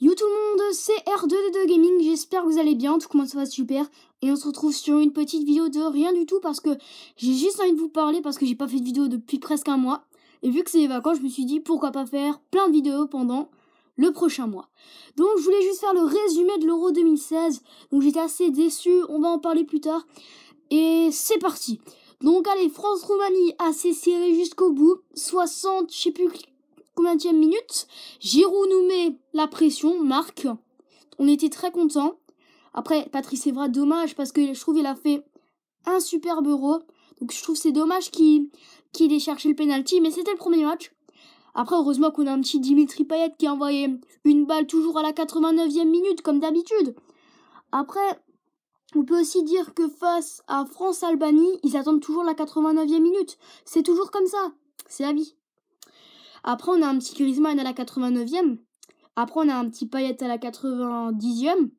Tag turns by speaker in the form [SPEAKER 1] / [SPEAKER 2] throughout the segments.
[SPEAKER 1] Yo tout le monde, c'est R2D2 Gaming, j'espère que vous allez bien, tout commence ça va super. Et on se retrouve sur une petite vidéo de rien du tout parce que j'ai juste envie de vous parler parce que j'ai pas fait de vidéo depuis presque un mois. Et vu que c'est les vacances, je me suis dit pourquoi pas faire plein de vidéos pendant le prochain mois. Donc je voulais juste faire le résumé de l'Euro 2016, donc j'étais assez déçu, on va en parler plus tard. Et c'est parti. Donc allez, France-Roumanie assez serré jusqu'au bout, 60, je sais plus combienième minute, Giroud nous met la pression, marque. On était très contents. Après, Patrice Evra, dommage parce que je trouve qu'il a fait un superbe Euro. Donc je trouve c'est dommage qu'il ait cherché le penalty, mais c'était le premier match. Après, heureusement qu'on a un petit Dimitri Payet qui a envoyé une balle toujours à la 89e minute, comme d'habitude. Après, on peut aussi dire que face à France-Albanie, ils attendent toujours la 89e minute. C'est toujours comme ça. C'est la vie. Après, on a un petit Griezmann à la 89e. Après, on a un petit Payet à la 90e.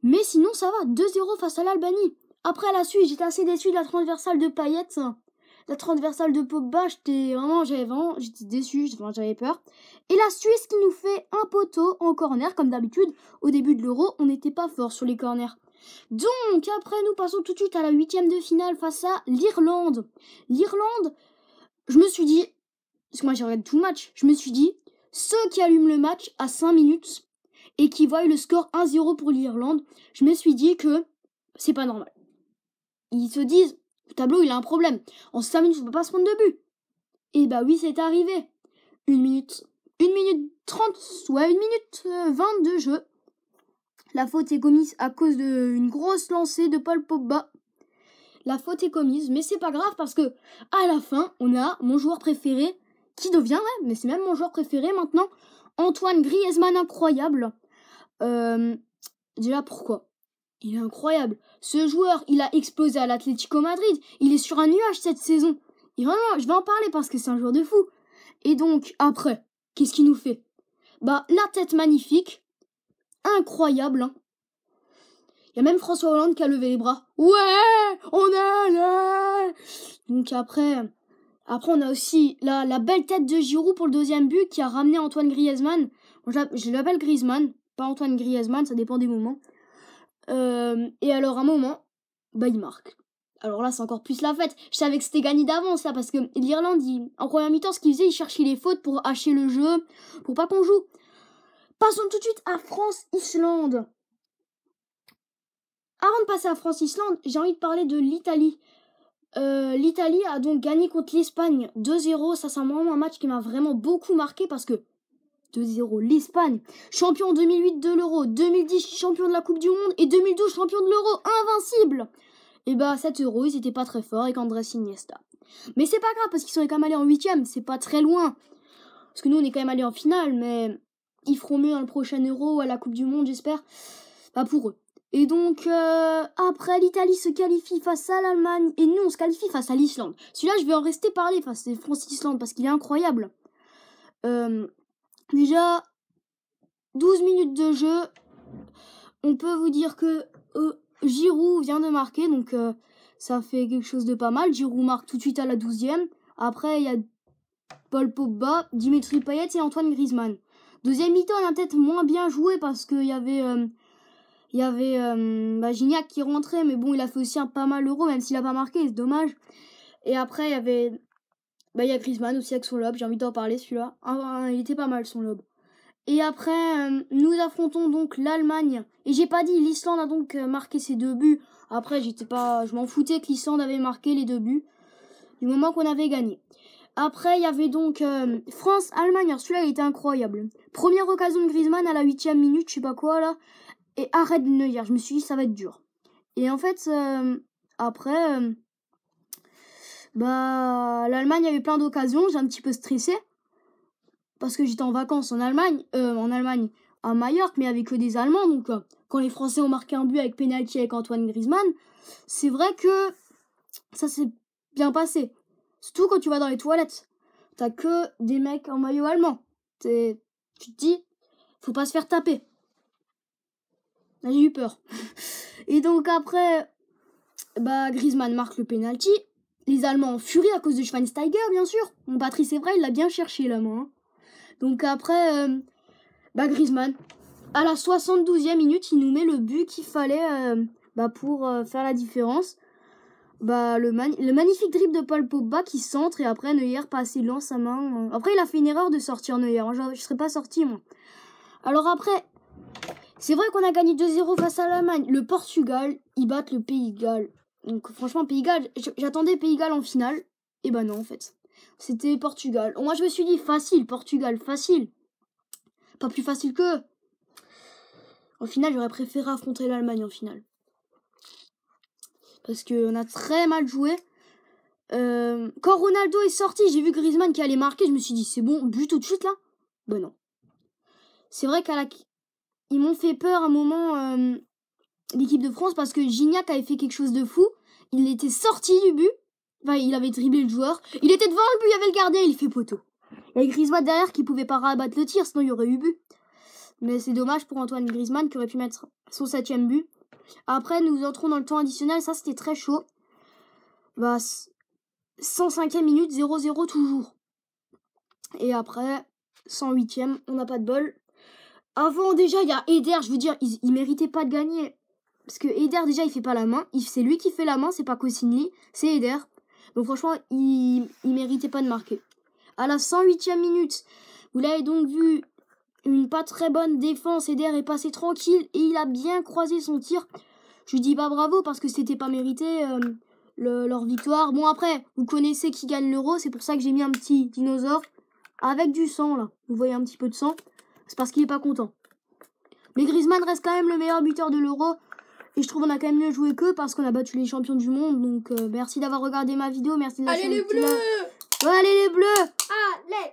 [SPEAKER 1] Mais sinon, ça va. 2-0 face à l'Albanie. Après, à la suite, j'étais assez déçu de la transversale de Payet. La transversale de Pogba, j'étais déçu. J'avais peur. Et la Suisse qui nous fait un poteau en corner, comme d'habitude. Au début de l'Euro, on n'était pas fort sur les corners. Donc, après, nous passons tout de suite à la 8e de finale face à l'Irlande. L'Irlande, je me suis dit... Parce que moi j'ai regardé tout le match, je me suis dit, ceux qui allument le match à 5 minutes et qui voient le score 1-0 pour l'Irlande, je me suis dit que c'est pas normal. Ils se disent, le tableau il a un problème, en 5 minutes on peut pas se prendre de but. Et bah oui, c'est arrivé. 1 minute 30, ouais 1 minute 20 de jeu. La faute est commise à cause d'une grosse lancée de Paul Pogba. La faute est commise, mais c'est pas grave parce que à la fin, on a mon joueur préféré, qui devient, mais c'est même mon joueur préféré maintenant, Antoine Griezmann, incroyable. Déjà, pourquoi? Il est incroyable. Ce joueur, il a explosé à l'Atlético Madrid. Il est sur un nuage cette saison. Et vraiment, je vais en parler parce que c'est un joueur de fou. Et donc, après, qu'est-ce qu'il nous fait? Bah, la tête magnifique. Incroyable, hein. Il y a même François Hollande qui a levé les bras. Ouais, on est là. Donc après, on a aussi la belle tête de Giroud pour le deuxième but qui a ramené Antoine Griezmann. Je l'appelle Griezmann, pas Antoine Griezmann, ça dépend des moments. Et alors, à un moment, bah, il marque. Alors là, c'est encore plus la fête. Je savais que c'était gagné d'avance, là, parce que l'Irlande, en première mi-temps, ce qu'il faisait, il cherchait les fautes pour hacher le jeu, pour pas qu'on joue. Passons tout de suite à France-Islande. Avant de passer à France-Islande, j'ai envie de parler de l'Italie. L'Italie a donc gagné contre l'Espagne 2-0. Ça, c'est vraiment un match qui m'a vraiment beaucoup marqué parce que 2-0, l'Espagne, champion en 2008 de l'Euro, 2010 champion de la Coupe du Monde et 2012 champion de l'Euro, invincible. Et bah, cet Euro, ils étaient pas très forts avec Andrés Iniesta. Mais c'est pas grave parce qu'ils sont quand même allés en 8e, c'est pas très loin. Parce que nous, on est quand même allés en finale, mais ils feront mieux dans le prochain Euro ou à la Coupe du Monde, j'espère. Pas pour eux. Et donc, après, l'Italie se qualifie face à l'Allemagne. Et nous, on se qualifie face à l'Islande. Celui-là, je vais en rester parler face à France-Islande parce qu'il est incroyable. Déjà, 12 minutes de jeu. On peut vous dire que Giroud vient de marquer. Donc, ça fait quelque chose de pas mal. Giroud marque tout de suite à la 12e. Après, il y a Paul Pogba, Dimitri Payet et Antoine Griezmann. Deuxième mi-temps, on a peut-être moins bien joué parce qu'il y avait... Gignac qui rentrait, mais bon, il a fait aussi un pas mal l'Euro, même s'il a pas marqué, c'est dommage. Et après, il y a Griezmann aussi avec son lob, j'ai envie d'en parler celui-là. Il était pas mal son lob. Et après, nous affrontons donc l'Allemagne. Et j'ai pas dit, l'Islande a donc marqué ses 2 buts. Après, je m'en foutais que l'Islande avait marqué les 2 buts du moment qu'on avait gagné. Après, il y avait donc France-Allemagne. Alors celui-là, il était incroyable. Première occasion de Griezmann à la 8e minute, je sais pas quoi là. Et arrête de Neuer, je me suis dit ça va être dur. Et en fait, après, l'Allemagne avait plein d'occasions, j'ai un petit peu stressé. Parce que j'étais en vacances en Allemagne, à Majorque, mais avec que des Allemands. Donc, quand les Français ont marqué un but avec penalty avec Antoine Griezmann, c'est vrai que ça s'est bien passé. Surtout quand tu vas dans les toilettes. T'as que des mecs en maillot allemand. Tu te dis, faut pas se faire taper. J'ai eu peur. Et donc après, Griezmann marque le penalty. Les Allemands en furie à cause de Schweinsteiger, bien sûr. Mon Patrice Evra, il l'a bien cherché la main. Donc après, Bah Griezmann, à la 72e minute, il nous met le but qu'il fallait pour faire la différence. Bah le magnifique dribble de Paul Pogba qui centre et après Neuer pas assez lent sa main. Après il a fait une erreur de sortir Neuer, je serais pas sorti moi. Alors après, c'est vrai qu'on a gagné 2-0 face à l'Allemagne. Le Portugal, ils battent le Pays de Galles. Donc franchement Pays de Galles, j'attendais Pays de Galles en finale. Et bah non en fait, c'était Portugal. Moi je me suis dit facile, Portugal, facile. Pas plus facile qu'eux. En finale, j'aurais préféré affronter l'Allemagne en finale. Parce qu'on a très mal joué. Quand Ronaldo est sorti, j'ai vu Griezmann qui allait marquer. Je me suis dit, c'est bon, but tout de suite là? Ben non. C'est vrai ils m'ont fait peur un moment, l'équipe de France, parce que Gignac avait fait quelque chose de fou. Il était sorti du but. Enfin, il avait dribblé le joueur. Il était devant le but, il y avait le gardien, il fait poteau. Il y avait Griezmann derrière qui pouvait pas rabattre le tir, sinon il y aurait eu but. Mais c'est dommage pour Antoine Griezmann qui aurait pu mettre son 7e but. Après, nous entrons dans le temps additionnel. Ça, c'était très chaud. 105e minute, 0-0 toujours. Et après, 108e, on n'a pas de bol. Avant, déjà, il y a Eder. Je veux dire, il méritait pas de gagner. Parce que Eder, déjà, il fait pas la main. C'est lui qui fait la main, c'est pas Koscielny, c'est Eder. Donc franchement, il méritait pas de marquer. À la 108e minute, vous l'avez donc vu... Une pas très bonne défense, Eder est passé tranquille et il a bien croisé son tir. Je dis pas bravo parce que c'était pas mérité leur victoire. Bon après, vous connaissez qui gagne l'Euro, c'est pour ça que j'ai mis un petit dinosaure avec du sang là. Vous voyez un petit peu de sang, c'est parce qu'il est pas content. Mais Griezmann reste quand même le meilleur buteur de l'Euro et je trouve qu'on a quand même mieux joué qu'eux parce qu'on a battu les champions du monde. Donc merci d'avoir regardé ma vidéo, merci de lâcher
[SPEAKER 2] Allez les bleus!
[SPEAKER 1] Ouais, allez les bleus!
[SPEAKER 2] Allez!